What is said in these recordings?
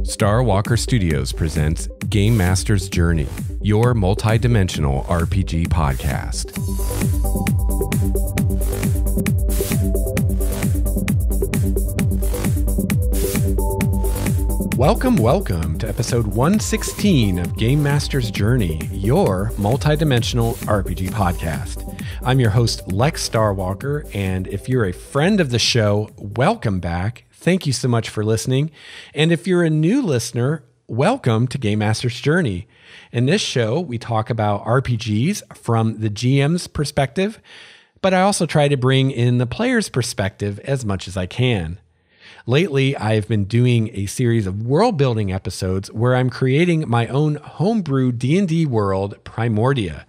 Star Walker Studios presents Game Master's Journey, your multi-dimensional RPG podcast. Welcome to episode 116 of Game Master's Journey, your multi-dimensional RPG podcast. I'm your host, Lex Starwalker, and if you're a friend of the show, welcome back. Thank you so much for listening. And if you're a new listener, welcome to Game Master's Journey. In this show, we talk about RPGs from the GM's perspective, but I also try to bring in the player's perspective as much as I can. Lately, I've been doing a series of world building episodes where I'm creating my own homebrew D&D world, Primordia.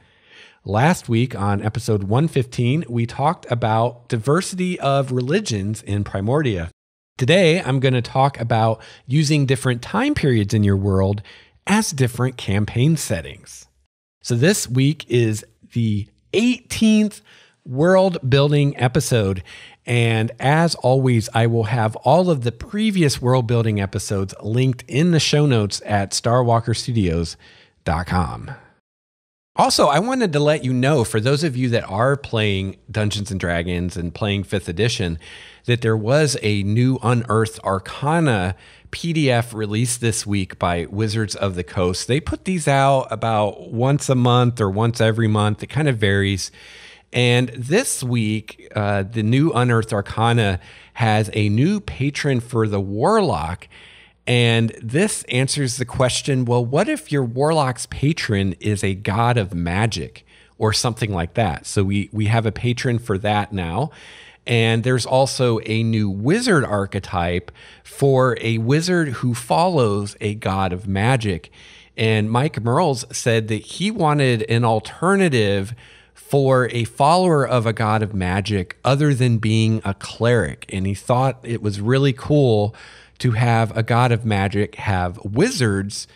Last week on episode 115, we talked about diversity of religions in Primordia. Today, I'm going to talk about using different time periods in your world as different campaign settings. So this week is the 18th world building episode. And as always, I will have all of the previous world building episodes linked in the show notes at starwalkerstudios.com. Also, I wanted to let you know, for those of you that are playing Dungeons & Dragons and playing 5th edition, that there was a new Unearthed Arcana PDF released this week by Wizards of the Coast. They put these out about once a month or once every month. It kind of varies. And this week, the new Unearthed Arcana has a new patron for the Warlock. And this answers the question, well, what if your Warlock's patron is a god of magic or something like that? So we have a patron for that now. And there's also a new wizard archetype for a wizard who follows a god of magic. And Mike Merles said that he wanted an alternative for a follower of a god of magic other than being a cleric. And he thought it was really cool to have a god of magic have wizards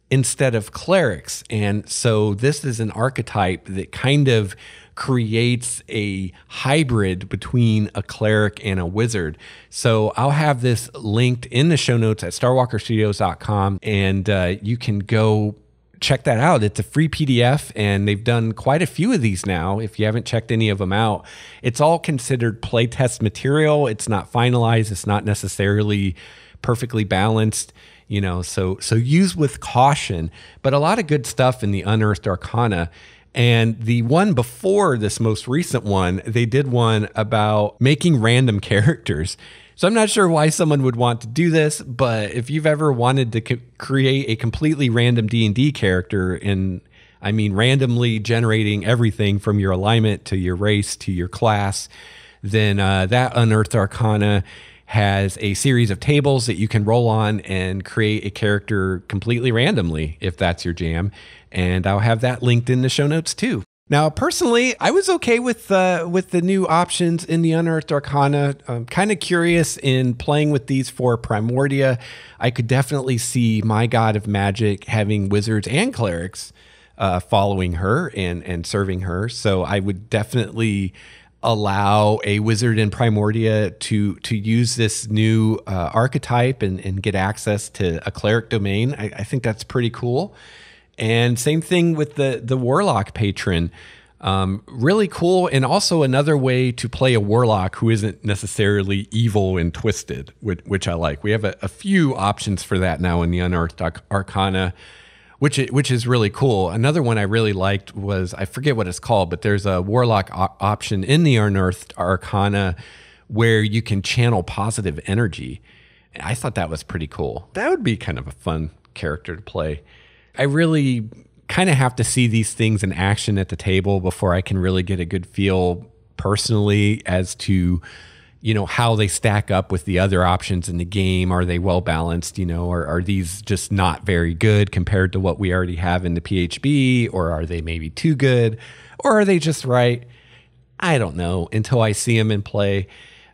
instead of clerics. And so this is an archetype that kind of creates a hybrid between a cleric and a wizard. So I'll have this linked in the show notes at starwalkerstudios.com, and you can go check that out. It's a free PDF, and they've done quite a few of these now. If you haven't checked any of them out, it's all considered playtest material. It's not finalized. It's not necessarily perfectly balanced, so use with caution, but a lot of good stuff in the Unearthed Arcana. And the one before this most recent one, they did one about making random characters. So I'm not sure why someone would want to do this, but if you've ever wanted to create a completely random D&D character, and I mean randomly generating everything from your alignment to your race to your class, then that Unearthed Arcana has a series of tables that you can roll on and create a character completely randomly, if that's your jam. And I'll have that linked in the show notes too. Now, personally, I was okay with the new options in the Unearthed Arcana. I'm kind of curious in playing with these for Primordia. I could definitely see my god of magic having wizards and clerics following her and serving her. So I would definitely allow a wizard in Primordia to use this new archetype and get access to a cleric domain. I think that's pretty cool. And same thing with the Warlock patron. Really cool. And also another way to play a Warlock who isn't necessarily evil and twisted, which I like. We have a few options for that now in the Unearthed Arcana, which is really cool. Another one I really liked was, I forget what it's called, but there's a Warlock option in the Unearthed Arcana where you can channel positive energy. I thought that was pretty cool. That would be kind of a fun character to play. I really kind of have to see these things in action at the table before I can really get a good feel personally as to how they stack up with the other options in the game. Are they well balanced, or are these just not very good compared to what we already have in the PHB, or are they maybe too good, or are they just right? I don't know until I see them in play.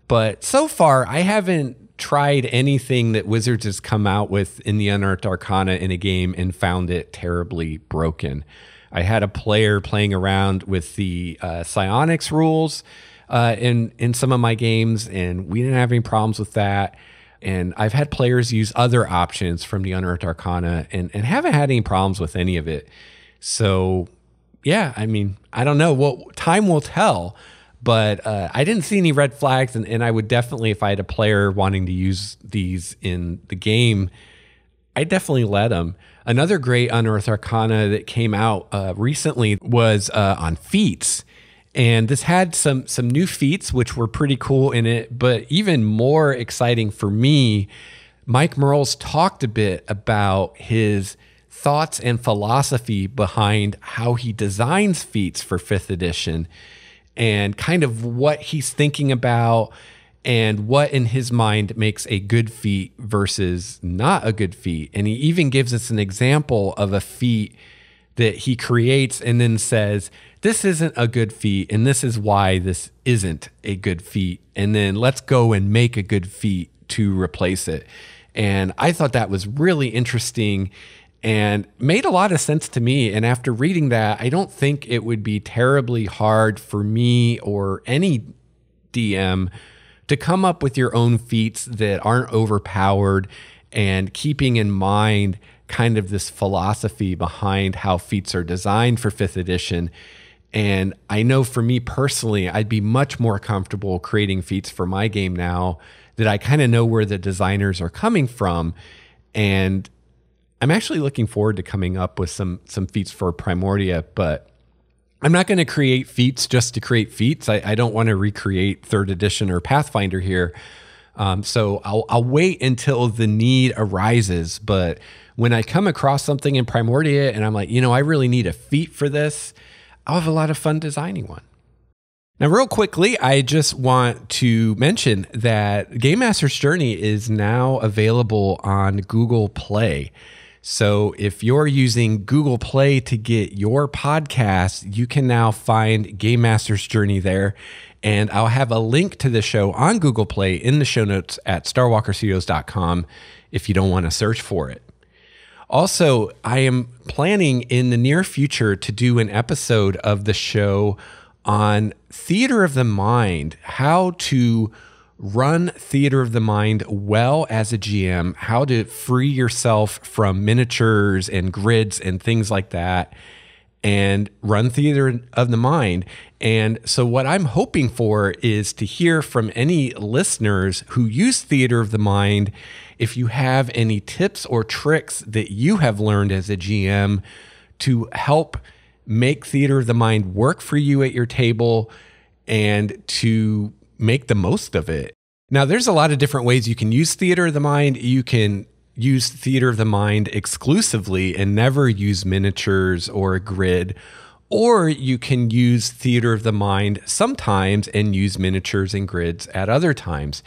But so far, I haven't tried anything that Wizards has come out with in the Unearthed Arcana in a game and found it terribly broken. I had a player playing around with the psionics rules in some of my games, and we didn't have any problems with that. And I've had players use other options from the Unearthed Arcana and haven't had any problems with any of it. So, yeah, I mean, I don't know. Well, time will tell. But I didn't see any red flags. And I would definitely, if I had a player wanting to use these in the game, I'd definitely let them. Another great Unearthed Arcana that came out recently was on feats. And this had some new feats, which were pretty cool in it. But even more exciting for me, Mike Merles talked a bit about his thoughts and philosophy behind how he designs feats for 5th edition and kind of what he's thinking about and what in his mind makes a good feat versus not a good feat. And he even gives us an example of a feat that he creates and then says, this isn't a good feat, and this is why this isn't a good feat. And then let's go and make a good feat to replace it. And I thought that was really interesting and made a lot of sense to me. And after reading that, I don't think it would be terribly hard for me or any DM to come up with your own feats that aren't overpowered and keeping in mind kind of this philosophy behind how feats are designed for 5th edition. And I know for me personally, I'd be much more comfortable creating feats for my game now that I kind of know where the designers are coming from. And I'm actually looking forward to coming up with some feats for Primordia, but I'm not going to create feats just to create feats. I don't want to recreate 3rd edition or Pathfinder here. So I'll wait until the need arises. But when I come across something in Primordia and I'm like, I really need a feat for this, I'll have a lot of fun designing one. Now, real quickly, I just want to mention that Game Master's Journey is now available on Google Play. So if you're using Google Play to get your podcast, you can now find Game Master's Journey there. And I'll have a link to the show on Google Play in the show notes at starwalkerstudios.com if you don't want to search for it. Also, I am planning in the near future to do an episode of the show on theater of the mind, how to run theater of the mind well as a GM, how to free yourself from miniatures and grids and things like that, and run theater of the mind. And so what I'm hoping for is to hear from any listeners who use theater of the mind, if you have any tips or tricks that you have learned as a GM to help make theater of the mind work for you at your table and to make the most of it. Now, there's a lot of different ways you can use theater of the mind. You can use theater of the mind exclusively and never use miniatures or a grid, or you can use theater of the mind sometimes and use miniatures and grids at other times.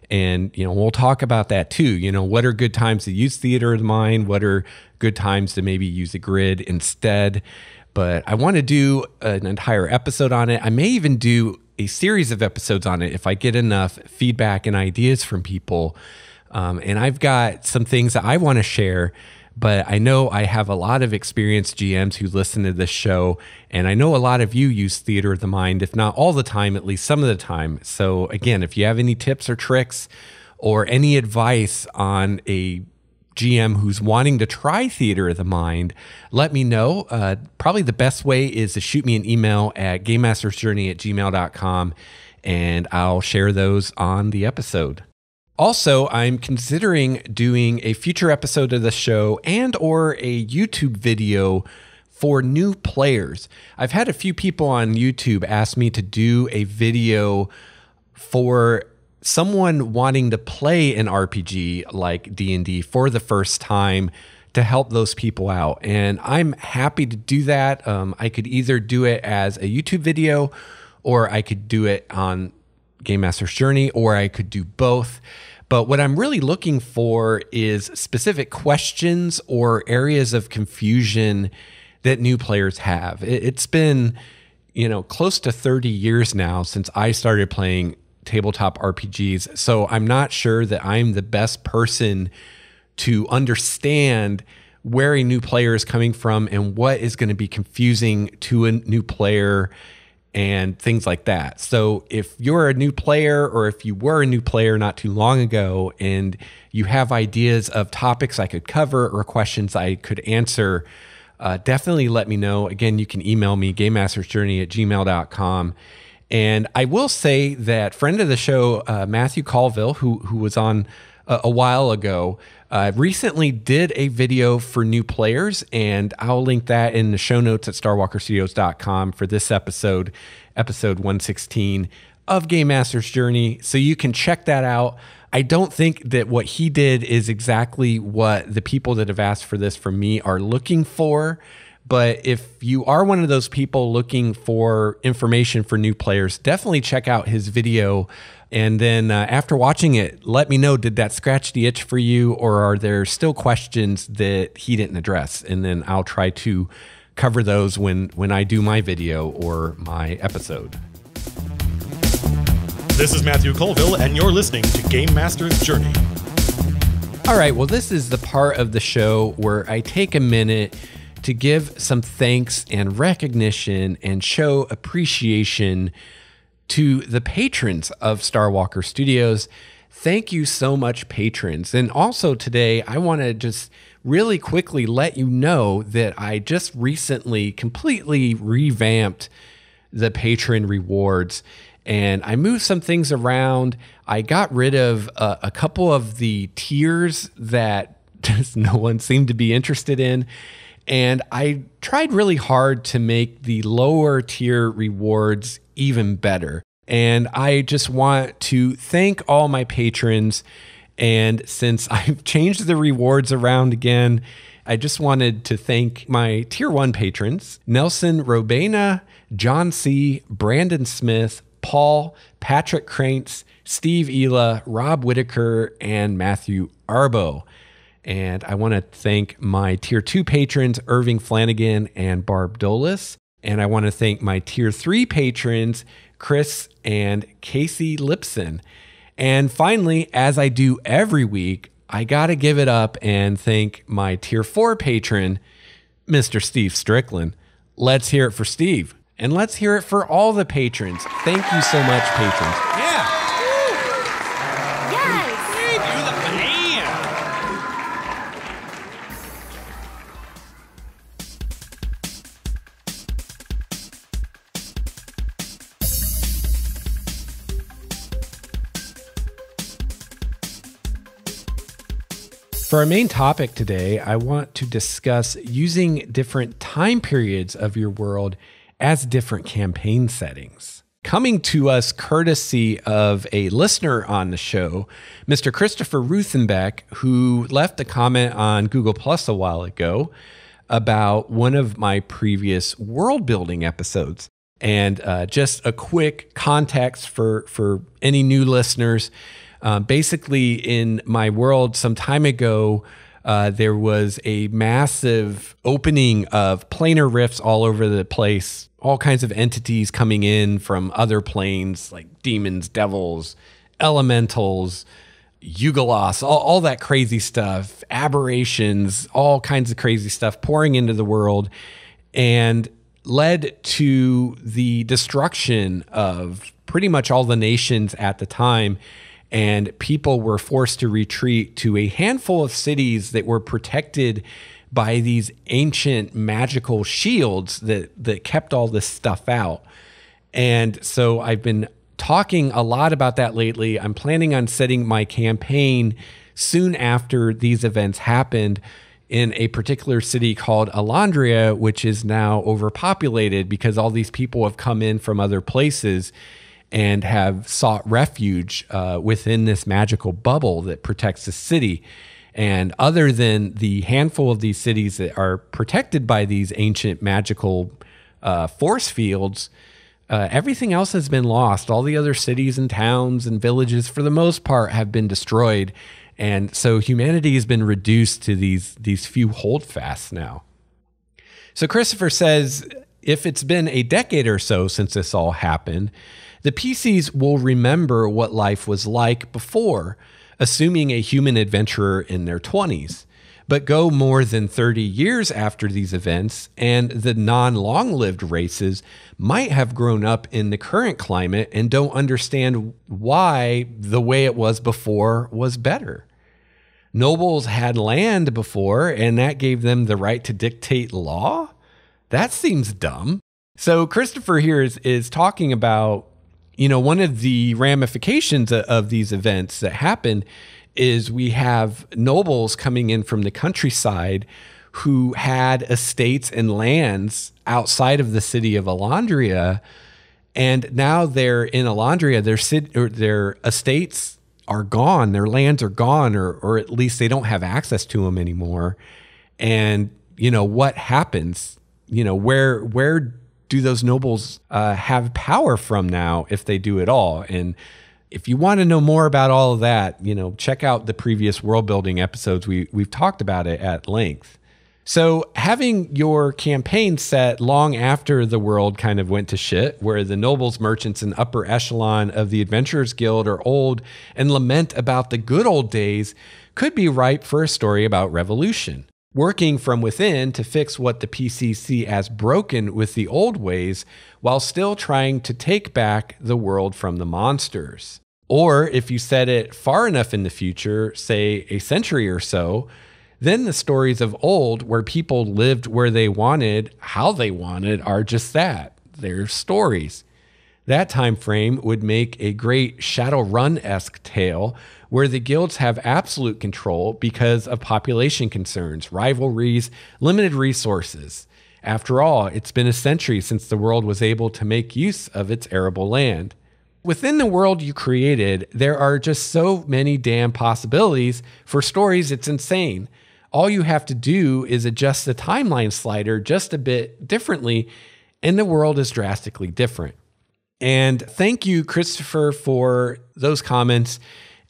And, we'll talk about that too. What are good times to use theater of the mind? What are good times to maybe use a grid instead? But I want to do an entire episode on it. I may even do a series of episodes on it if I get enough feedback and ideas from people. And I've got some things that I want to share, but I know I have a lot of experienced GMs who listen to this show, and I know a lot of you use theater of the mind, if not all the time, at least some of the time. So again, if you have any tips or tricks or any advice on a GM who's wanting to try theater of the mind, let me know. Probably the best way is to shoot me an email at gamemastersjourney@gmail.com, and I'll share those on the episode. Also, I'm considering doing a future episode of the show and or a YouTube video for new players. I've had a few people on YouTube ask me to do a video for someone wanting to play an RPG like D&D for the first time to help those people out. And I'm happy to do that. I could either do it as a YouTube video, or I could do it on Game Master's Journey, or I could do both. But what I'm really looking for is specific questions or areas of confusion that new players have. It's been, close to 30 years now since I started playing tabletop RPGs. So I'm not sure that I'm the best person to understand where a new player is coming from and what is going to be confusing to a new player and things like that. So if you're a new player, or if you were a new player not too long ago and you have ideas of topics I could cover or questions I could answer, definitely let me know. Again, you can email me, gamemastersjourney@gmail.com. And I will say that friend of the show, Matthew Colville, who was on a while ago, recently did a video for new players, and I'll link that in the show notes at starwalkerstudios.com for this episode 116 of Game Master's Journey. So you can check that out. I don't think that what he did is exactly what the people that have asked for this from me are looking for. But if you are one of those people looking for information for new players, definitely check out his video. And then after watching it, let me know, did that scratch the itch for you, or are there still questions that he didn't address? And then I'll try to cover those when I do my video or my episode. This is Matthew Colville, and you're listening to Game Master's Journey. All right, well, this is the part of the show where I take a minute to give some thanks and recognition and show appreciation to the patrons of Starwalker Studios. Thank you so much, patrons. And also today, I want to just really quickly let you know that I just recently completely revamped the patron rewards, and I moved some things around. I got rid of a couple of the tiers that just no one seemed to be interested in. And I tried really hard to make the lower tier rewards even better. And I just want to thank all my patrons. And since I've changed the rewards around again, I just wanted to thank my tier 1 patrons: Nelson Robena, John C., Brandon Smith, Paul, Patrick Krantz, Steve Ela, Rob Whitaker, and Matthew Arbo. And I want to thank my tier 2 patrons, Irving Flanagan and Barb Dolis. And I want to thank my tier 3 patrons, Chris and Casey Lipson. And finally, as I do every week, I got to give it up and thank my tier 4 patron, Mr. Steve Strickland. Let's hear it for Steve. And let's hear it for all the patrons. Thank you so much, patrons. Yeah. Yes. Hey, you're the man. For our main topic today, I want to discuss using different time periods of your world as different campaign settings. Coming to us courtesy of a listener on the show, Mr. Christopher Ruthenbeck, who left a comment on Google Plus a while ago about one of my previous world building episodes. And just a quick context for any new listeners. Basically, in my world some time ago, there was a massive opening of planar rifts all over the place, all kinds of entities coming in from other planes like demons, devils, elementals, Yugolos, all that crazy stuff, aberrations, all kinds of crazy stuff pouring into the world, and led to the destruction of pretty much all the nations at the time. And people were forced to retreat to a handful of cities that were protected by these ancient magical shields that kept all this stuff out. And so I've been talking a lot about that lately. I'm planning on setting my campaign soon after these events happened in a particular city called Alondria, which is now overpopulated because all these people have come in from other places and have sought refuge within this magical bubble that protects the city. And other than the handful of these cities that are protected by these ancient magical force fields, everything else has been lost. All the other cities and towns and villages, for the most part, have been destroyed. And so humanity has been reduced to these few holdfasts now. So Christopher says, if it's been a decade or so since this all happened, the PCs will remember what life was like before, assuming a human adventurer in their 20s. But go more than 30 years after these events, and the non-long-lived races might have grown up in the current climate and don't understand why the way it was before was better. Nobles had land before, and that gave them the right to dictate law? That seems dumb. So Christopher here is talking about, one of the ramifications of these events that happen is we have nobles coming in from the countryside who had estates and lands outside of the city of Alondria. And now they're in Alondria, their estates are gone, their lands are gone, or at least they don't have access to them anymore. And, what happens? Where do those nobles have power from now if they do at all? And if you want to know more about all of that, check out the previous world building episodes. We've talked about it at length. So having your campaign set long after the world kind of went to shit, where the nobles, merchants, and upper echelon of the Adventurers Guild are old and lament about the good old days, could be ripe for a story about revolution. Working from within to fix what the PC see as broken with the old ways, while still trying to take back the world from the monsters. Or if you set it far enough in the future, say a century or so, then the stories of old where people lived where they wanted, how they wanted, are just that. They're stories. That time frame would make a great Shadowrun-esque tale where the guilds have absolute control because of population concerns, rivalries, limited resources. After all, it's been a century since the world was able to make use of its arable land. Within the world you created, there are just so many damn possibilities. For stories, it's insane. All you have to do is adjust the timeline slider just a bit differently, and the world is drastically different. And thank you, Christopher, for those comments.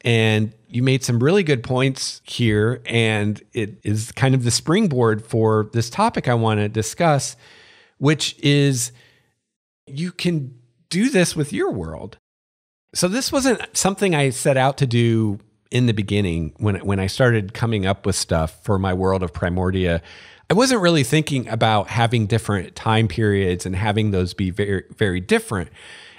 And you made some really good points here, and it is kind of the springboard for this topic I want to discuss, which is you can do this with your world. So this wasn't something I set out to do in the beginning when I started coming up with stuff for my world of Primordia. I wasn't really thinking about having different time periods and having those be very, very different.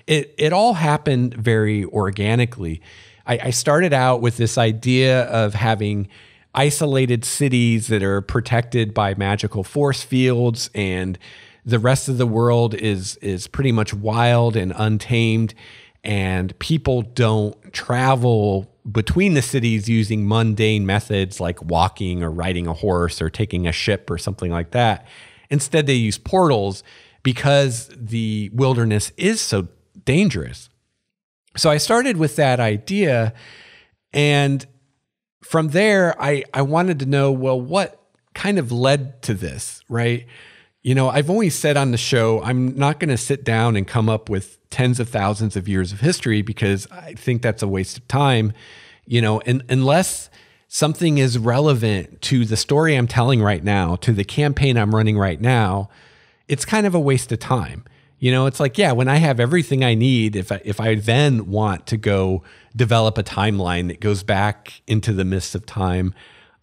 It all happened very organically. I started out with this idea of having isolated cities that are protected by magical force fields, and the rest of the world is pretty much wild and untamed, and people don't travel between the cities using mundane methods like walking or riding a horse or taking a ship or something like that. Instead, they use portals because the wilderness is so dangerous. So I started with that idea, and from there, I wanted to know, well, what kind of led to this, right? I've always said on the show, I'm not going to sit down and come up with tens of thousands of years of history because I think that's a waste of time, and unless something is relevant to the story I'm telling right now, to the campaign I'm running right now, it's kind of a waste of time. It's like, yeah, when I have everything I need, if I then want to go develop a timeline that goes back into the mists of time,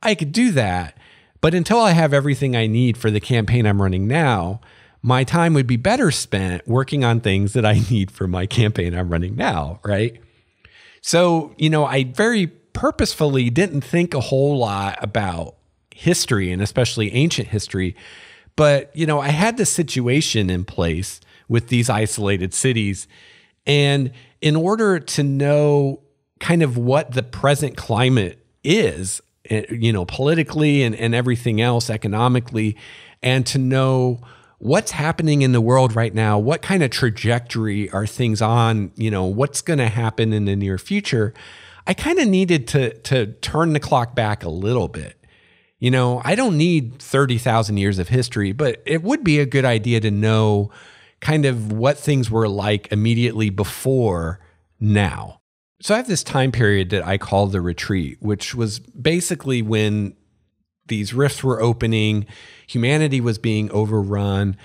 I could do that. But until I have everything I need for the campaign I'm running now, my time would be better spent working on things that I need for my campaign I'm running now, right? So, I very purposefully didn't think a whole lot about history, and especially ancient history. But, I had this situation in place with these isolated cities. And in order to know kind of what the present climate is, politically and everything else, economically, and to know what's happening in the world right now, what kind of trajectory are things on, what's going to happen in the near future, I kind of needed to turn the clock back a little bit. I don't need 30,000 years of history, but it would be a good idea to know kind of what things were like immediately before now. So I have this time period that I call the retreat, which was basically when these rifts were opening, humanity was being overrun,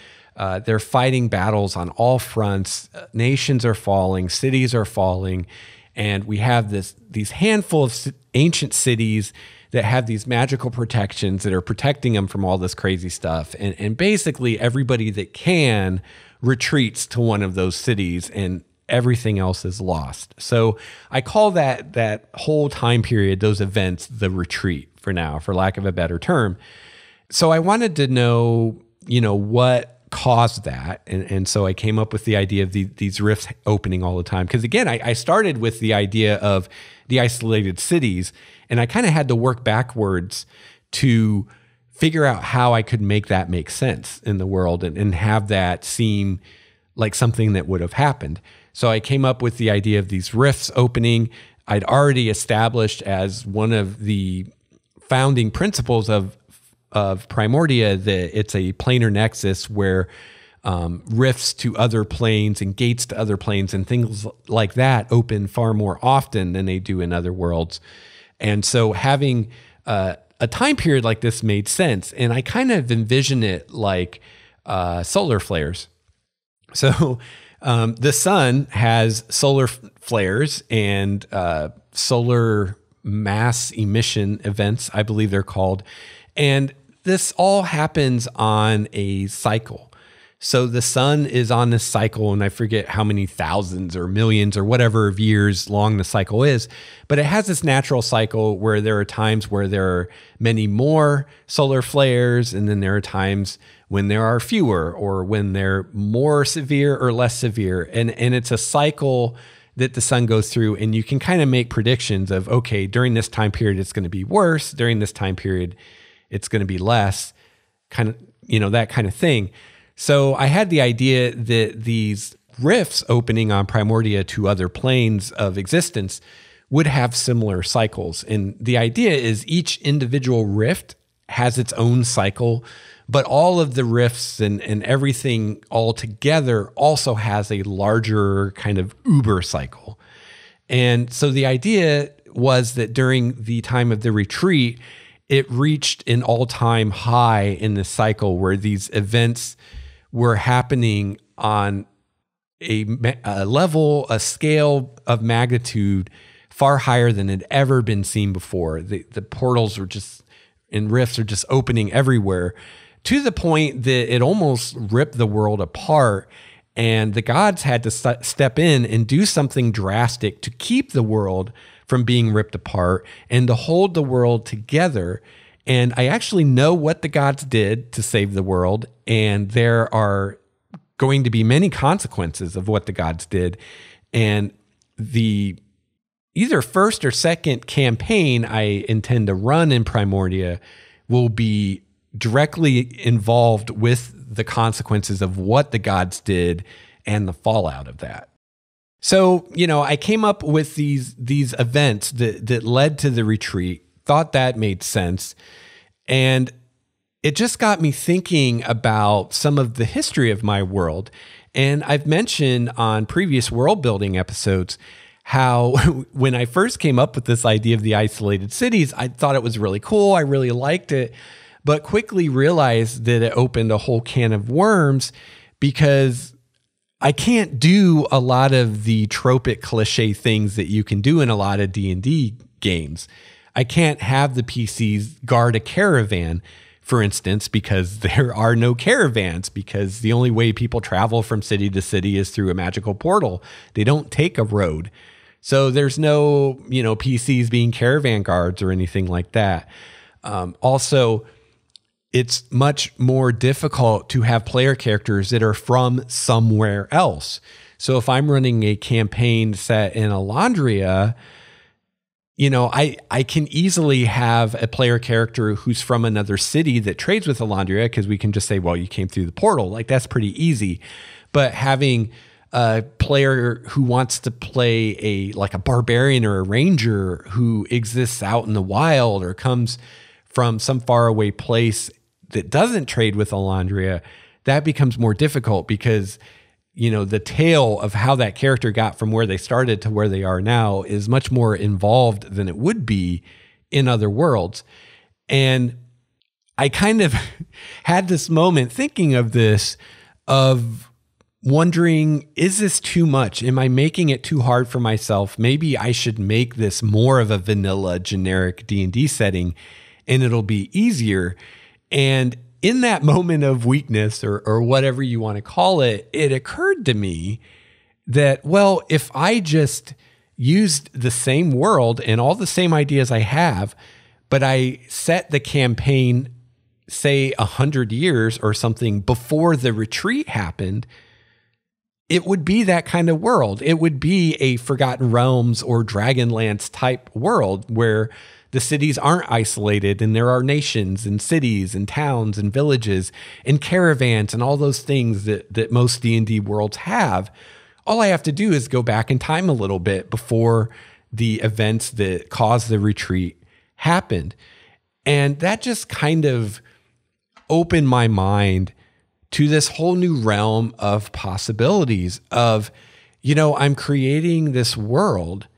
they're fighting battles on all fronts, nations are falling, cities are falling, and we have these handful of ancient cities that have these magical protections that are protecting them from all this crazy stuff. And basically everybody that can retreats to one of those cities and everything else is lost. So I call that whole time period, those events, the retreat for now, for lack of a better term. So I wanted to know, what caused that. And so I came up with the idea of these rifts opening all the time. Because again, I started with the idea of the isolated cities, and I kind of had to work backwards to figure out how I could make that make sense in the world and have that seem like something that would have happened. So I came up with the idea of these rifts opening. I'd already established as one of the founding principles of Primordia that it's a planar nexus where rifts to other planes and gates to other planes and things like that open far more often than they do in other worlds. And so having a time period like this made sense. And I kind of envision it like solar flares. So the sun has solar flares and solar mass emission events, I believe they're called. And this all happens on a cycle. So the sun is on this cycle, and I forget how many thousands or millions or whatever of years long the cycle is, but it has this natural cycle where there are times where there are many more solar flares, and then there are times when there are fewer, or when they're more severe or less severe. And it's a cycle that the sun goes through, and you can kind of make predictions of, okay, during this time period, it's going to be worse. During this time period, it's going to be less, kind of, that kind of thing. So I had the idea that these rifts opening on Primordia to other planes of existence would have similar cycles. And the idea is each individual rift has its own cycle, but all of the rifts and everything all together also has a larger kind of uber cycle. And so the idea was that during the time of the retreat, it reached an all-time high in the cycle where these events were happening on a level, a scale of magnitude far higher than had ever been seen before. The portals were just, and rifts are just opening everywhere, to the point that it almost ripped the world apart. And the gods had to step in and do something drastic to keep the world from being ripped apart and to hold the world together. And I actually know what the gods did to save the world, and there are going to be many consequences of what the gods did. And the either first or second campaign I intend to run in Primordia will be directly involved with the consequences of what the gods did and the fallout of that. So, I came up with these events that led to the retreat, thought that made sense. And it just got me thinking about some of the history of my world. And I've mentioned on previous world building episodes how when I first came up with this idea of the isolated cities, I thought it was really cool. I really liked it, but quickly realized that it opened a whole can of worms because I can't do a lot of the tropic cliche things that you can do in a lot of D&D games. I can't have the PCs guard a caravan, for instance, because there are no caravans, because the only way people travel from city to city is through a magical portal. They don't take a road. So there's no, PCs being caravan guards or anything like that. Also, it's much more difficult to have player characters that are from somewhere else. So if I'm running a campaign set in Alondria, I can easily have a player character who's from another city that trades with Alondria, because we can just say, well, you came through the portal. Like, that's pretty easy. But having a player who wants to play a barbarian or a ranger who exists out in the wild or comes from some faraway place that doesn't trade with Alondria, that becomes more difficult because, the tale of how that character got from where they started to where they are now is much more involved than it would be in other worlds. And I kind of had this moment thinking of this, of wondering, is this too much? Am I making it too hard for myself? Maybe I should make this more of a vanilla generic D&D setting and it'll be easier. And in that moment of weakness or whatever you want to call it, it occurred to me that, well, if I just used the same world and all the same ideas I have, but I set the campaign, say 100 years or something before the retreat happened, it would be that kind of world. It would be a Forgotten Realms or Dragonlance type world where the cities aren't isolated and there are nations and cities and towns and villages and caravans and all those things that most D&D worlds have. All I have to do is go back in time a little bit before the events that caused the retreat happened. And that just kind of opened my mind to this whole new realm of possibilities of, I'm creating this world,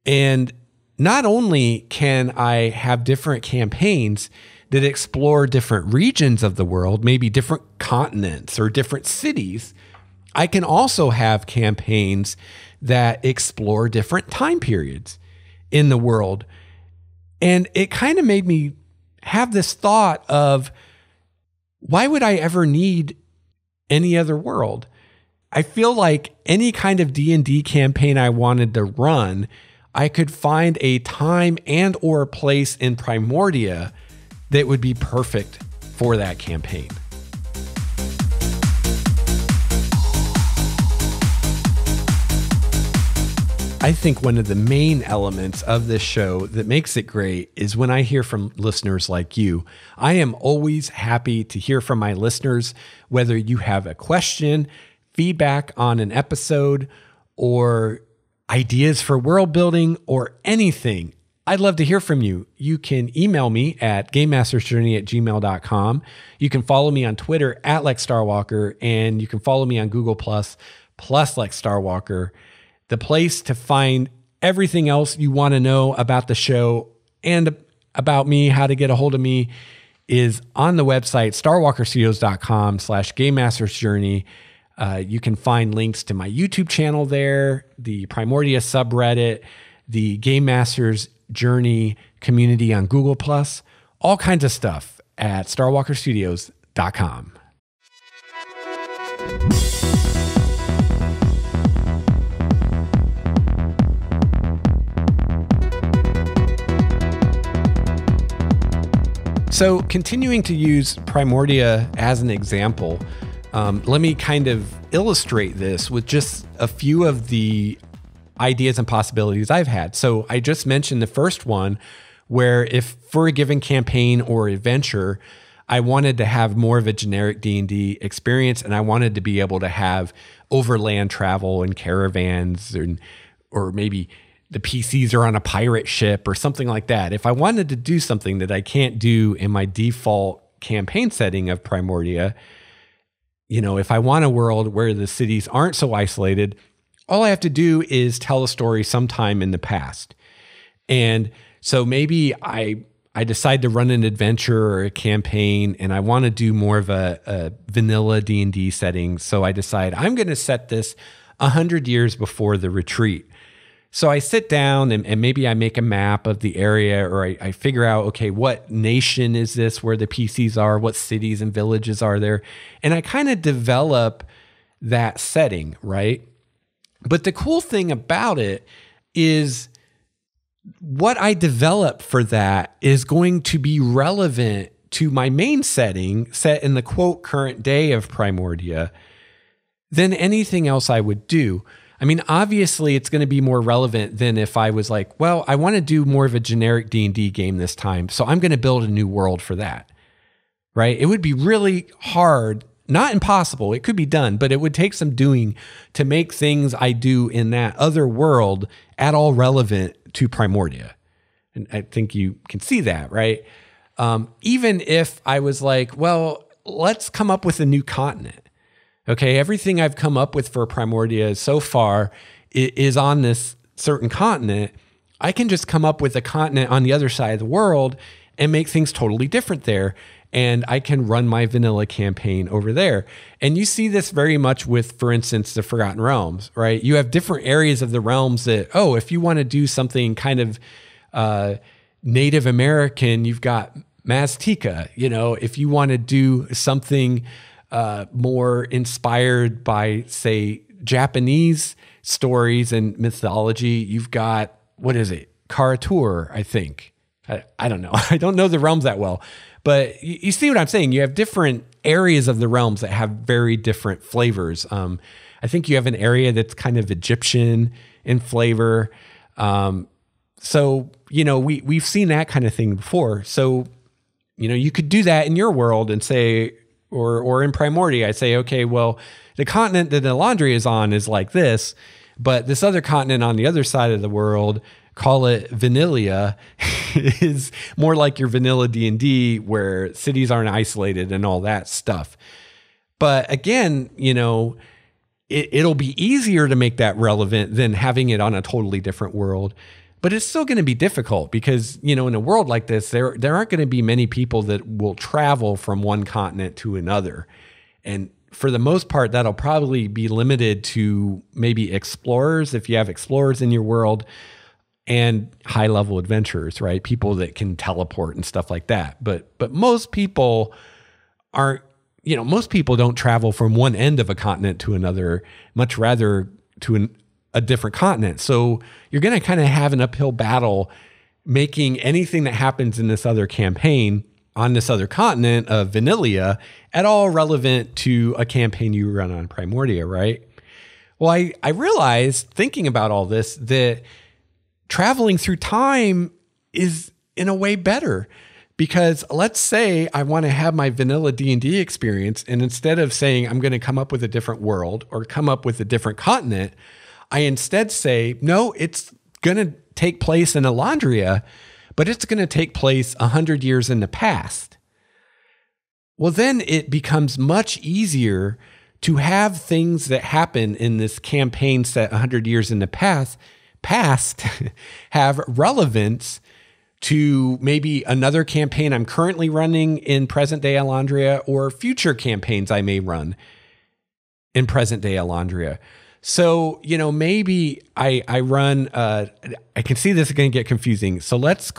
and not only can I have different campaigns that explore different regions of the world, maybe different continents or different cities, I can also have campaigns that explore different time periods in the world. And it kind of made me have this thought of, why would I ever need any other world? I feel like any kind of D&D campaign I wanted to run, I could find a time and or place in Primordia that would be perfect for that campaign. I think one of the main elements of this show that makes it great is when I hear from listeners like you. I am always happy to hear from my listeners, whether you have a question, feedback on an episode, or ideas for world building or anything. I'd love to hear from you. You can email me at gamemastersjourney@gmail.com. You can follow me on Twitter @LexStarWalker, and you can follow me on Google plus LexStarWalker. The place to find everything else you want to know about the show and about me, how to get a hold of me, is on the website, starwalkerstudios.com/GameMastersJourney. You can find links to my YouTube channel there, the Primordia subreddit, the Game Masters Journey community on Google+, all kinds of stuff at starwalkerstudios.com. So continuing to use Primordia as an example, let me kind of illustrate this with just a few of the ideas and possibilities I've had. So I just mentioned the first one, where if for a given campaign or adventure, I wanted to have more of a generic D&D experience, and I wanted to be able to have overland travel and caravans, or maybe the PCs are on a pirate ship or something like that. If I wanted to do something that I can't do in my default campaign setting of Primordia, if I want a world where the cities aren't so isolated, all I have to do is tell a story sometime in the past. And so maybe I decide to run an adventure or a campaign, and I want to do more of a vanilla D&D setting. So I decide I'm going to set this 100 years before the retreat. So I sit down and maybe I make a map of the area, or I figure out, okay, what nation is this where the PCs are? What cities and villages are there? And I kind of develop that setting, right? But the cool thing about it is what I develop for that is going to be relevant to my main setting set in the quote current day of Primordia than anything else I would do. I mean, obviously it's going to be more relevant than if I was like, well, I want to do more of a generic D&D game this time, so I'm going to build a new world for that, right? It would be really hard, not impossible, it could be done, but it would take some doing to make things I do in that other world at all relevant to Primordia. And I think you can see that, right? Even if I was like, well, let's come up with a new continent. Okay, everything I've come up with for Primordia so far is on this certain continent. I can just come up with a continent on the other side of the world and make things totally different there. and I can run my vanilla campaign over there. And you see this very much with, for instance, the Forgotten Realms, right? You have different areas of the realms that, if you want to do something kind of Native American, you've got Mazteca. If you want to do something more inspired by, say, Japanese stories and mythology, you've got, what is it? Karatur, I think. I don't know. I don't know the realms that well, but you see what I'm saying? You have different areas of the realms that have very different flavors. I think you have an area that's kind of Egyptian in flavor. So, we've seen that kind of thing before. So, you could do that in your world and say, or in Primordia, I say, okay, well, the continent that Elandria is on is like this, but this other continent on the other side of the world, call it Vanilia, is more like your vanilla D&D where cities aren't isolated and all that stuff. But again, it'll be easier to make that relevant than having it on a totally different world. But it's still going to be difficult because, in a world like this, there aren't going to be many people that will travel from one continent to another. And for the most part, that'll probably be limited to maybe explorers, if you have explorers in your world, and high-level adventurers, right? People that can teleport and stuff like that. But most people aren't, most people don't travel from one end of a continent to another, much rather to a different continent. So you're going to kind of have an uphill battle making anything that happens in this other campaign on this other continent of Vanilia at all relevant to a campaign you run on Primordia, right? Well, I realized, thinking about all this, that traveling through time is in a way better, because let's say I want to have my vanilla D&D experience, and instead of saying I'm going to come up with a different world or come up with a different continent, I instead say, no, it's going to take place in Elandria, but it's going to take place 100 years in the past. Well, then it becomes much easier to have things that happen in this campaign set 100 years in the past have relevance to maybe another campaign I'm currently running in present day Elandria, or future campaigns I may run in present day Elandria. So, maybe I run, I can see this is going to get confusing. So let's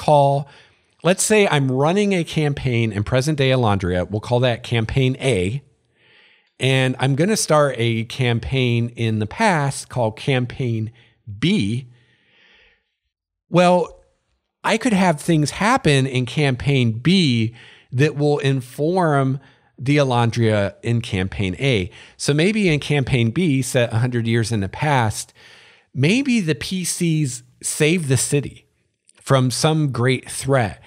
say I'm running a campaign in present day Elandria. We'll call that campaign A. And I'm going to start a campaign in the past called campaign B. Well, I could have things happen in campaign B that will inform the Elandria in campaign A. So maybe in campaign B, set 100 years in the past, maybe the PCs save the city from some great threat.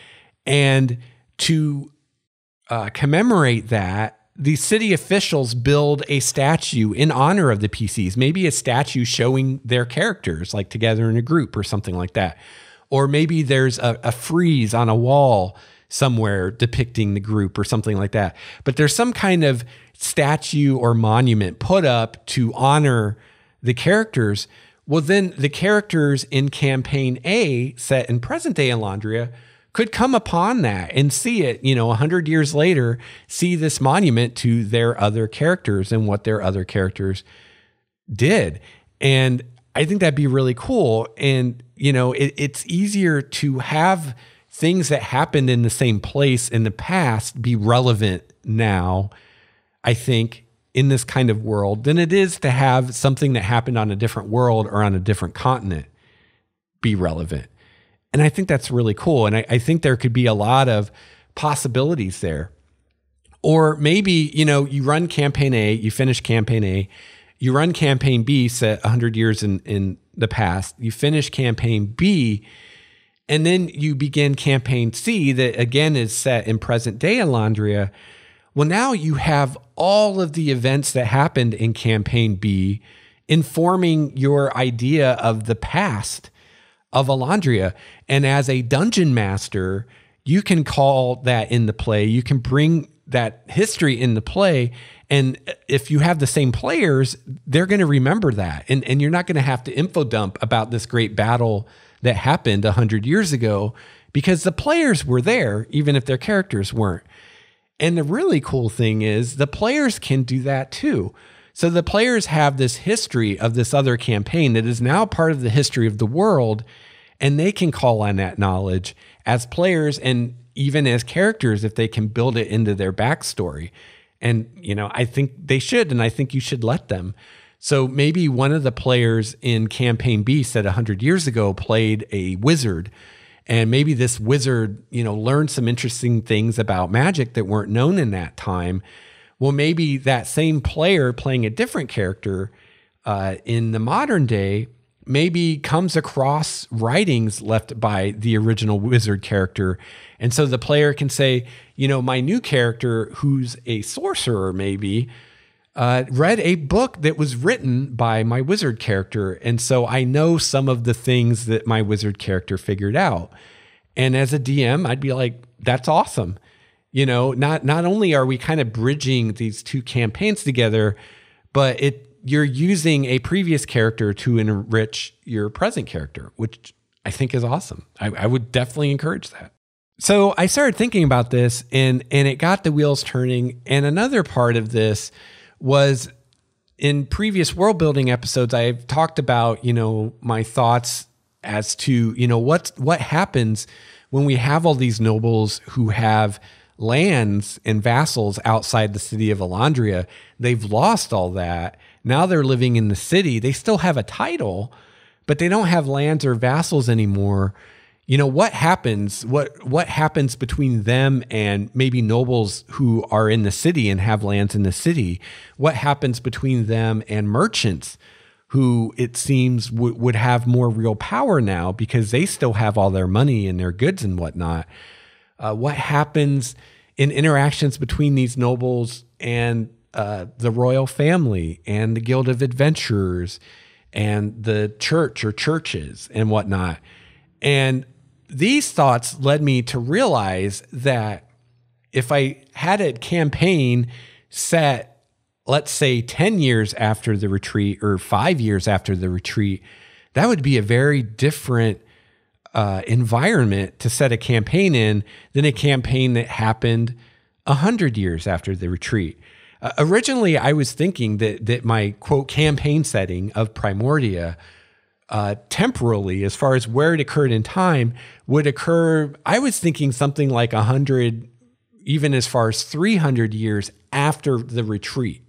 And to commemorate that, the city officials build a statue in honor of the PCs, maybe a statue showing their characters, like together in a group or something like that. Or maybe there's a frieze on a wall somewhere depicting the group or something like that. But there's some kind of statue or monument put up to honor the characters. Well, then the characters in campaign A, set in present day Elandria, could come upon that and see it, 100 years later, see this monument to their other characters and what their other characters did. And I think that'd be really cool. And, it's easier to have things that happened in the same place in the past be relevant now, I think, in this kind of world than it is to have something that happened on a different world or on a different continent be relevant. And I think that's really cool. And I think there could be a lot of possibilities there. Or maybe, you run campaign A, you finish campaign A, you run campaign B set 100 years in the past, you finish campaign B, and then you begin campaign C that again is set in present day Elandria. Well, now you have all of the events that happened in campaign B informing your idea of the past of Elandria. And as a dungeon master, you can call that into play. You can bring that history into play. And if you have the same players, they're going to remember that. And you're not going to have to info dump about this great battle that happened 100 years ago because the players were there, even if their characters weren't. And the really cool thing is the players can do that too. So the players have this history of this other campaign that is now part of the history of the world, and they can call on that knowledge as players and even as characters if they can build it into their backstory. And, I think they should, and I think you should let them. So maybe one of the players in Campaign B said 100 years ago played a wizard, and maybe this wizard, learned some interesting things about magic that weren't known in that time. Well, maybe that same player playing a different character in the modern day maybe comes across writings left by the original wizard character. And so the player can say, my new character, who's a sorcerer maybe, read a book that was written by my wizard character. And so I know some of the things that my wizard character figured out. And as a DM, I'd be like, that's awesome. Not only are we kind of bridging these two campaigns together, but you're using a previous character to enrich your present character, which I think is awesome. I would definitely encourage that. So I started thinking about this and it got the wheels turning. And another part of this was in previous world building episodes, I've talked about, my thoughts as to, what happens when we have all these nobles who have lands and vassals outside the city of Alondria. They've lost all that. Now they're living in the city. They still have a title, but they don't have lands or vassals anymore. What happens? What happens between them and maybe nobles who are in the city and have lands in the city? What happens between them and merchants who it seems would have more real power now because they still have all their money and their goods and whatnot? What happens in interactions between these nobles and the royal family and the Guild of Adventurers and the church or churches and whatnot? And these thoughts led me to realize that if I had a campaign set, let's say 10 years after the retreat or 5 years after the retreat, that would be a very different environment to set a campaign in than a campaign that happened 100 years after the retreat. Originally, I was thinking that my quote campaign setting of Primordia, temporally, as far as where it occurred in time, would occur. I was thinking something like 100, even as far as 300 years after the retreat.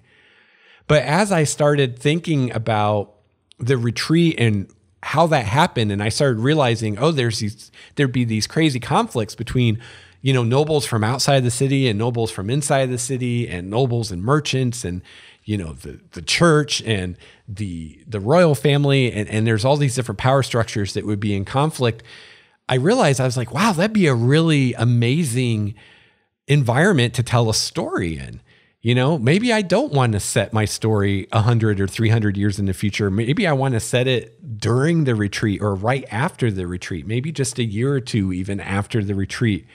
But as I started thinking about the retreat and how that happened, and I started realizing, there'd be these crazy conflicts between, nobles from outside the city and nobles from inside the city and nobles and merchants and, the church and the royal family. And there's all these different power structures that would be in conflict. I realized, I was like, wow, that'd be a really amazing environment to tell a story in. Maybe I don't want to set my story 100 or 300 years in the future. Maybe I want to set it during the retreat or right after the retreat, maybe just a year or two even after the retreat.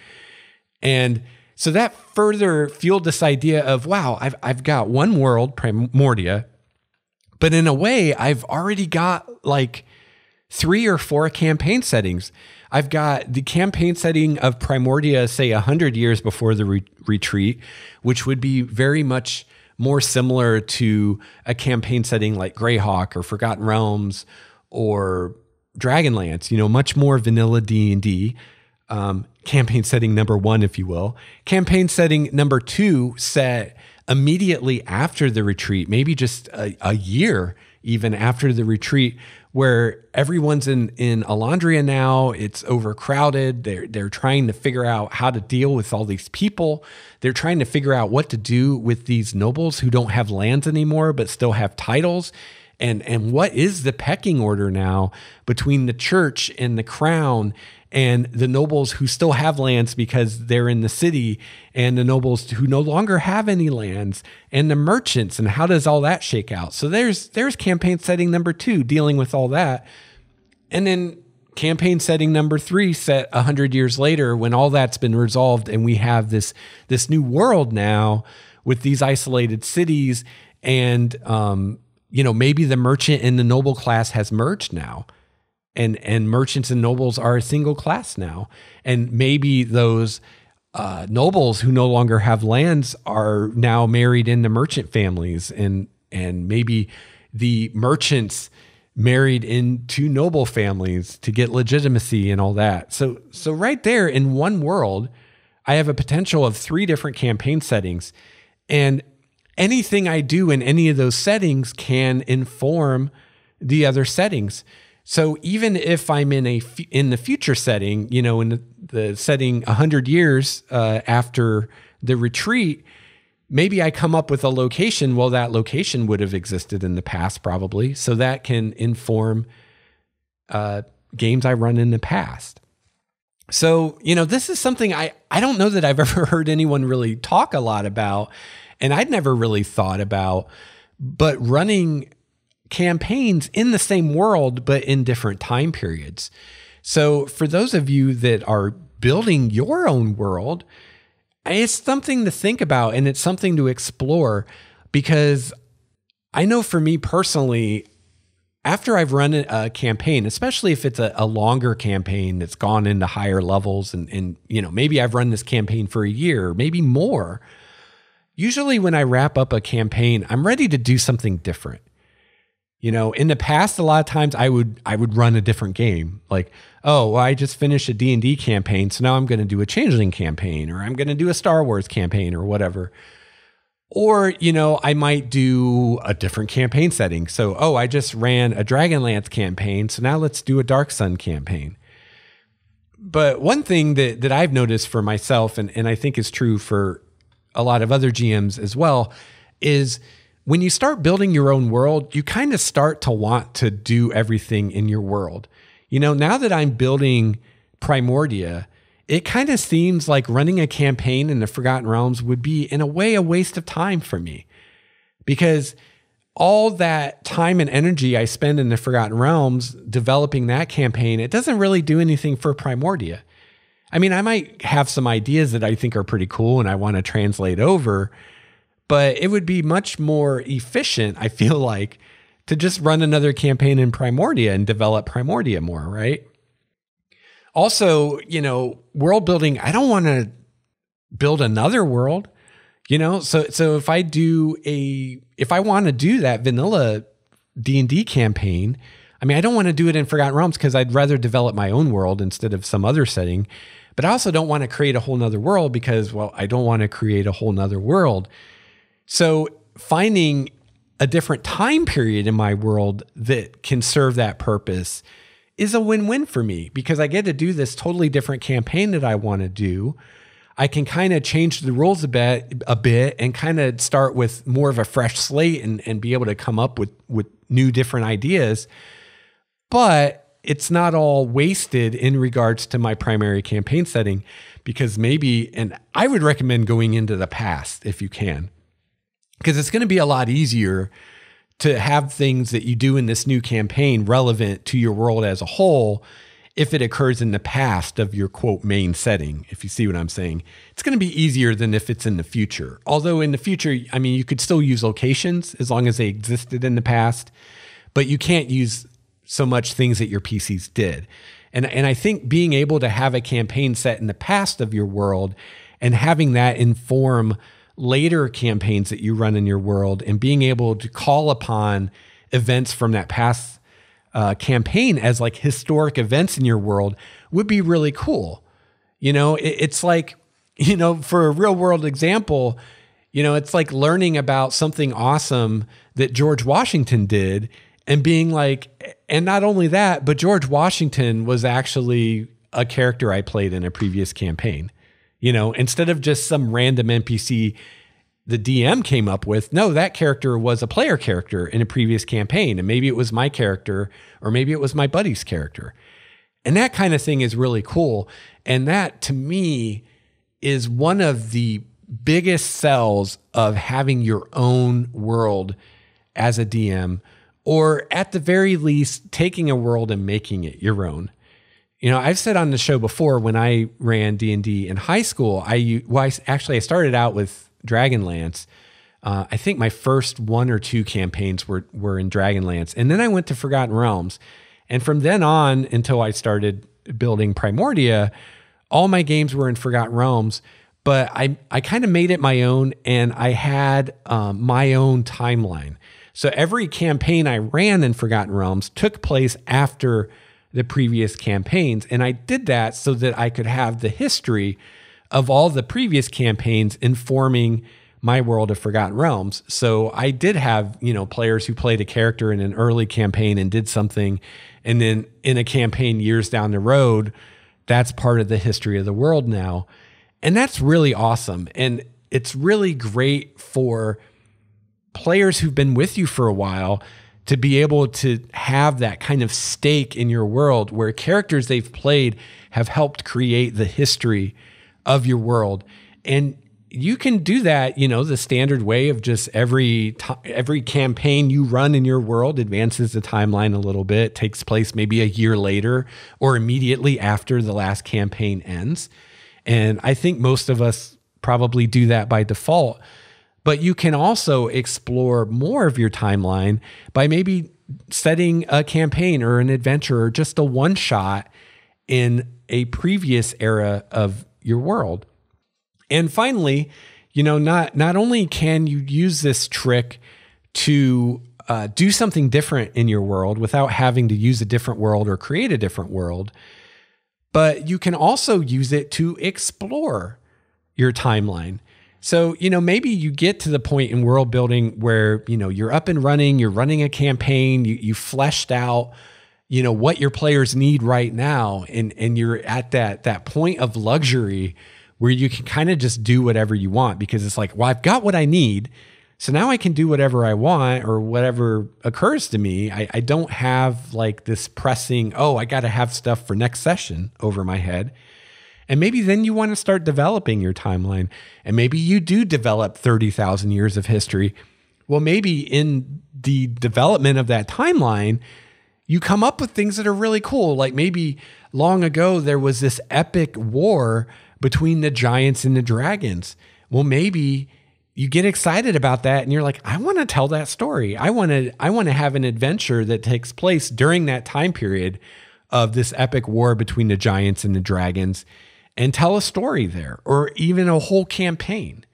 And so that further fueled this idea of, wow, I've got one world, Primordia, but in a way, I've already got like 3 or 4 campaign settings. I've got the campaign setting of Primordia, say 100 years before the retreat, which would be very much more similar to a campaign setting like Greyhawk or Forgotten Realms or Dragonlance, much more vanilla D&D. Campaign setting number 1, if you will. Campaign setting number 2 set immediately after the retreat, maybe just a year even after the retreat, where everyone's in Alondria now. It's overcrowded. They're trying to figure out how to deal with all these people. They're trying to figure out what to do with these nobles who don't have lands anymore but still have titles. And what is the pecking order now between the church and the crown and the nobles who still have lands because they're in the city, and the nobles who no longer have any lands, and the merchants, and how does all that shake out? So there's campaign setting number 2, dealing with all that. And then campaign setting number 3, set 100 years later, when all that's been resolved and we have this new world now with these isolated cities, and maybe the merchant and the noble class has merged now. And merchants and nobles are a single class now. And maybe those nobles who no longer have lands are now married into merchant families, and maybe the merchants married into noble families to get legitimacy and all that. So right there in one world, I have a potential of 3 different campaign settings, and anything I do in any of those settings can inform the other settings. So even if I'm in the future setting, in the setting 100 years after the retreat, maybe I come up with a location. Well, that location would have existed in the past probably. So that can inform games I run in the past. So, this is something I don't know that I've ever heard anyone really talk a lot about, and I'd never really thought about, but running campaigns in the same world, but in different time periods. So for those of you that are building your own world, it's something to think about, and it's something to explore, because I know for me personally, after I've run a campaign, especially if it's a longer campaign that's gone into higher levels, and maybe I've run this campaign for a year, maybe more. Usually when I wrap up a campaign, I'm ready to do something different. In the past, a lot of times I would run a different game. Like, oh, well, I just finished a D&D campaign, so now I'm going to do a Changeling campaign, or I'm going to do a Star Wars campaign, or whatever. Or, I might do a different campaign setting. So, oh, I just ran a Dragonlance campaign, so now let's do a Dark Sun campaign. But one thing that I've noticed for myself, and I think is true for a lot of other GMs as well, is when you start building your own world, you kind of start to want to do everything in your world. Now that I'm building Primordia, it kind of seems like running a campaign in the Forgotten Realms would be, in a way, a waste of time for me. Because all that time and energy I spend in the Forgotten Realms developing that campaign, it doesn't really do anything for Primordia. I mean, I might have some ideas that I think are pretty cool and I want to translate over, but it would be much more efficient, I feel like, to just run another campaign in Primordia and develop Primordia more, right? Also, world building, I don't want to build another world, so if I want to do that vanilla D&D campaign, I mean, I don't want to do it in Forgotten Realms because I'd rather develop my own world instead of some other setting. But I also don't want to create a whole nother world because, well, I don't want to create a whole nother world. So finding a different time period in my world that can serve that purpose is a win-win for me, because I get to do this totally different campaign that I want to do. I can kind of change the rules a bit and kind of start with more of a fresh slate and be able to come up with new different ideas. But it's not all wasted in regards to my primary campaign setting, because and I would recommend going into the past if you can, because it's going to be a lot easier to have things that you do in this new campaign relevant to your world as a whole if it occurs in the past of your, quote, main setting, if you see what I'm saying. It's going to be easier than if it's in the future. Although in the future, I mean, you could still use locations as long as they existed in the past, but you can't use so much things that your PCs did. And I think being able to have a campaign set in the past of your world and having that inform later campaigns that you run in your world, and being able to call upon events from that past campaign as like historic events in your world would be really cool. It's like, for a real world example, it's like learning about something awesome that George Washington did and being like, and not only that, but George Washington was actually a character I played in a previous campaign. Instead of just some random NPC the DM came up with, no, that character was a player character in a previous campaign. And maybe it was my character, or maybe it was my buddy's character. And that kind of thing is really cool. And that, to me, is one of the biggest sells of having your own world as a DM, or at the very least, taking a world and making it your own. I've said on the show before, when I ran D&D in high school, I started out with Dragonlance. I think my first 1 or 2 campaigns were in Dragonlance. And then I went to Forgotten Realms. And from then on until I started building Primordia, all my games were in Forgotten Realms, but I kind of made it my own, and I had my own timeline. So every campaign I ran in Forgotten Realms took place after the previous campaigns. And I did that so that I could have the history of all the previous campaigns informing my world of Forgotten Realms. So I did have, players who played a character in an early campaign and did something. And then in a campaign years down the road, that's part of the history of the world now. And that's really awesome. And it's really great for players who've been with you for a while to be able to have that kind of stake in your world where characters they've played have helped create the history of your world. And you can do that, the standard way of just every campaign you run in your world advances the timeline a little bit, takes place maybe a year later or immediately after the last campaign ends. And I think most of us probably do that by default. But you can also explore more of your timeline by maybe setting a campaign or an adventure or just a one-shot in a previous era of your world. And finally, not only can you use this trick to do something different in your world without having to use a different world or create a different world, but you can also use it to explore your timeline. So, maybe you get to the point in world building where, you're up and running, you're running a campaign, you fleshed out, what your players need right now. And you're at that point of luxury where you can kind of just do whatever you want because it's like, well, I've got what I need. So now I can do whatever I want or whatever occurs to me. I don't have like this pressing, I got to have stuff for next session over my head. And maybe then you want to start developing your timeline. And maybe you do develop 30,000 years of history. Well, maybe in the development of that timeline, you come up with things that are really cool. Like maybe long ago, there was this epic war between the giants and the dragons. Well, maybe you get excited about that and you're like, I want to tell that story. I want to have an adventure that takes place during that time period of this epic war between the giants and the dragons, and tell a story there, or even a whole campaign.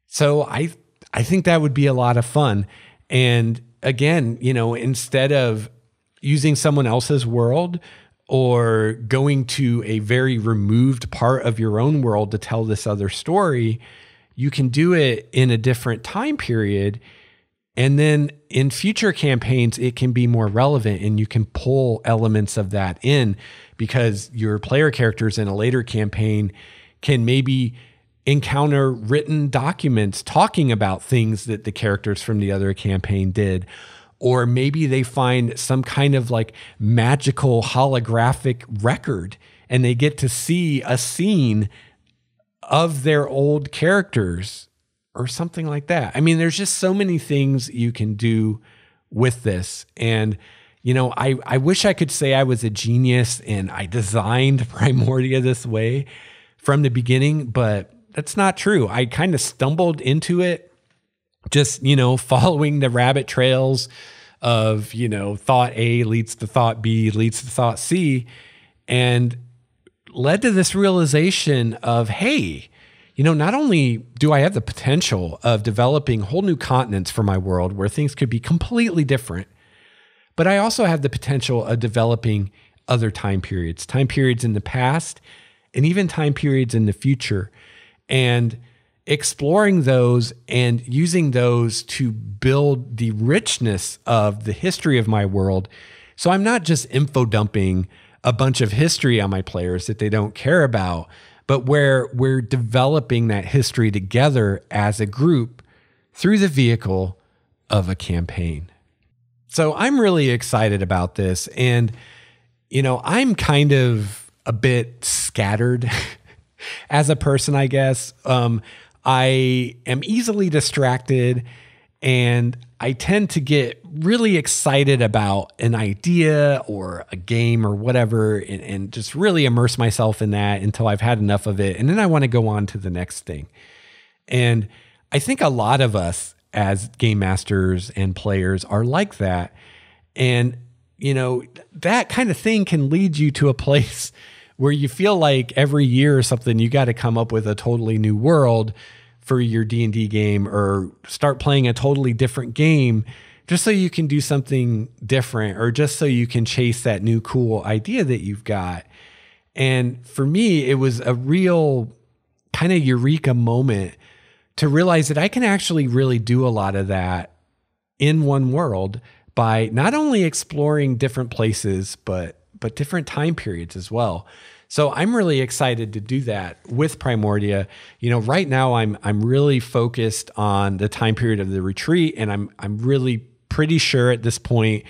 So I think that would be a lot of fun. And again, instead of using someone else's world or going to a very removed part of your own world to tell this other story, you can do it in a different time period. And then in future campaigns, it can be more relevant and you can pull elements of that in because your player characters in a later campaign can maybe encounter written documents talking about things that the characters from the other campaign did. Or maybe they find some kind of like magical holographic record and they get to see a scene of their old characters or something like that. I mean, there's just so many things you can do with this. And, I wish I could say I was a genius and I designed Primordia this way from the beginning, but that's not true. I kind of stumbled into it just, following the rabbit trails of, thought A leads to thought B leads to thought C, and led to this realization of, hey, not only do I have the potential of developing whole new continents for my world where things could be completely different, but I also have the potential of developing other time periods in the past, and even time periods in the future, and exploring those and using those to build the richness of the history of my world. So I'm not just info dumping a bunch of history on my players that they don't care about, but where we're developing that history together as a group through the vehicle of a campaign. So I'm really excited about this. And, I'm kind of a bit scattered as a person, I guess. I am easily distracted and I tend to get really excited about an idea or a game or whatever and just really immerse myself in that until I've had enough of it. And then I want to go on to the next thing. And I think a lot of us as game masters and players are like that. And, that kind of thing can lead you to a place where you feel like every year or something, you got to come up with a totally new world for your D&D game or start playing a totally different game just so you can do something different or just so you can chase that new cool idea that you've got. And for me, it was a real kind of eureka moment to realize that I can actually really do a lot of that in one world by not only exploring different places, but different time periods as well. So I'm really excited to do that with Primordia. You know, right now I'm really focused on the time period of the retreat, and I'm really pretty sure at this point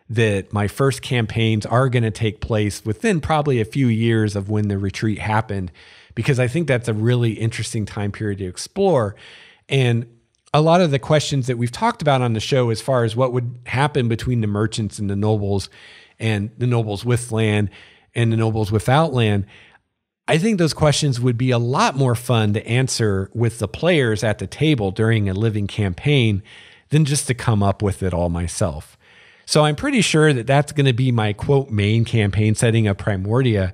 that my first campaigns are going to take place within probably a few years of when the retreat happened, because I think that's a really interesting time period to explore. And a lot of the questions that we've talked about on the show as far as what would happen between the merchants and the nobles with land and the nobles without land, I think those questions would be a lot more fun to answer with the players at the table during a living campaign than just to come up with it all myself. So I'm pretty sure that that's going to be my quote main campaign setting of Primordia,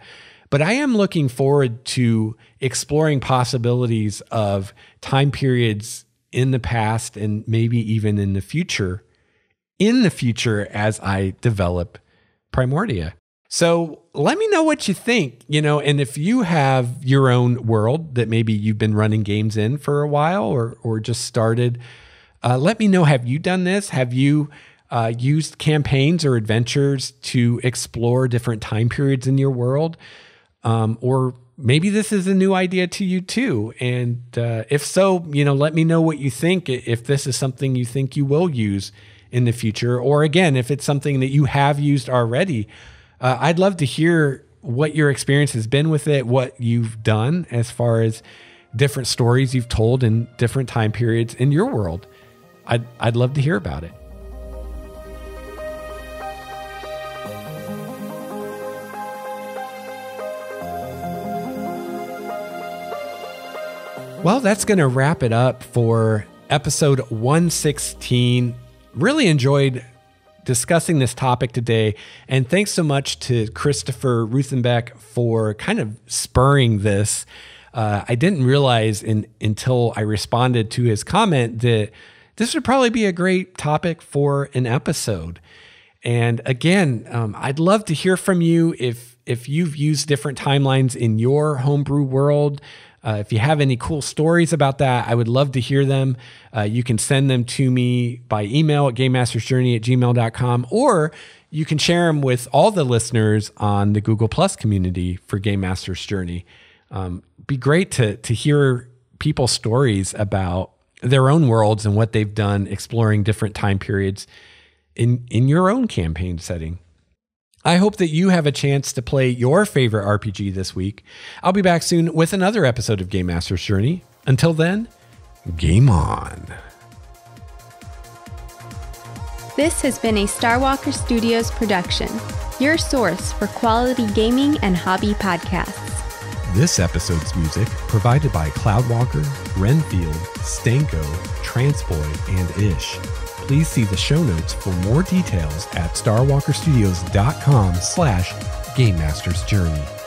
but I am looking forward to exploring possibilities of time periods in the past and maybe even in the future as I develop Primordia. So let me know what you think, and if you have your own world that maybe you've been running games in for a while or just started, let me know, have you done this? Have you used campaigns or adventures to explore different time periods in your world? Or maybe this is a new idea to you too. And if so, let me know what you think, if this is something you think you will use in the future, or again, if it's something that you have used already. I'd love to hear what your experience has been with it, what you've done as far as different stories you've told in different time periods in your world. I'd love to hear about it. Well, that's going to wrap it up for episode 116. Really enjoyed discussing this topic today. And thanks so much to Christopher Ruthenbeck for kind of spurring this. I didn't realize until I responded to his comment that this would probably be a great topic for an episode. And again, I'd love to hear from you if you've used different timelines in your homebrew world. If you have any cool stories about that, I would love to hear them. You can send them to me by email at gamemastersjourney@gmail.com, or you can share them with all the listeners on the Google Plus community for Game Masters Journey. Be great to hear people's stories about their own worlds and what they've done exploring different time periods in your own campaign setting. I hope that you have a chance to play your favorite RPG this week. I'll be back soon with another episode of Game Master's Journey. Until then, game on. This has been a Starwalker Studios production, your source for quality gaming and hobby podcasts. This episode's music provided by Cloudwalker, Renfield, Stanko, Transboy, and Ish. Please see the show notes for more details at starwalkerstudios.com/GameMastersJourney.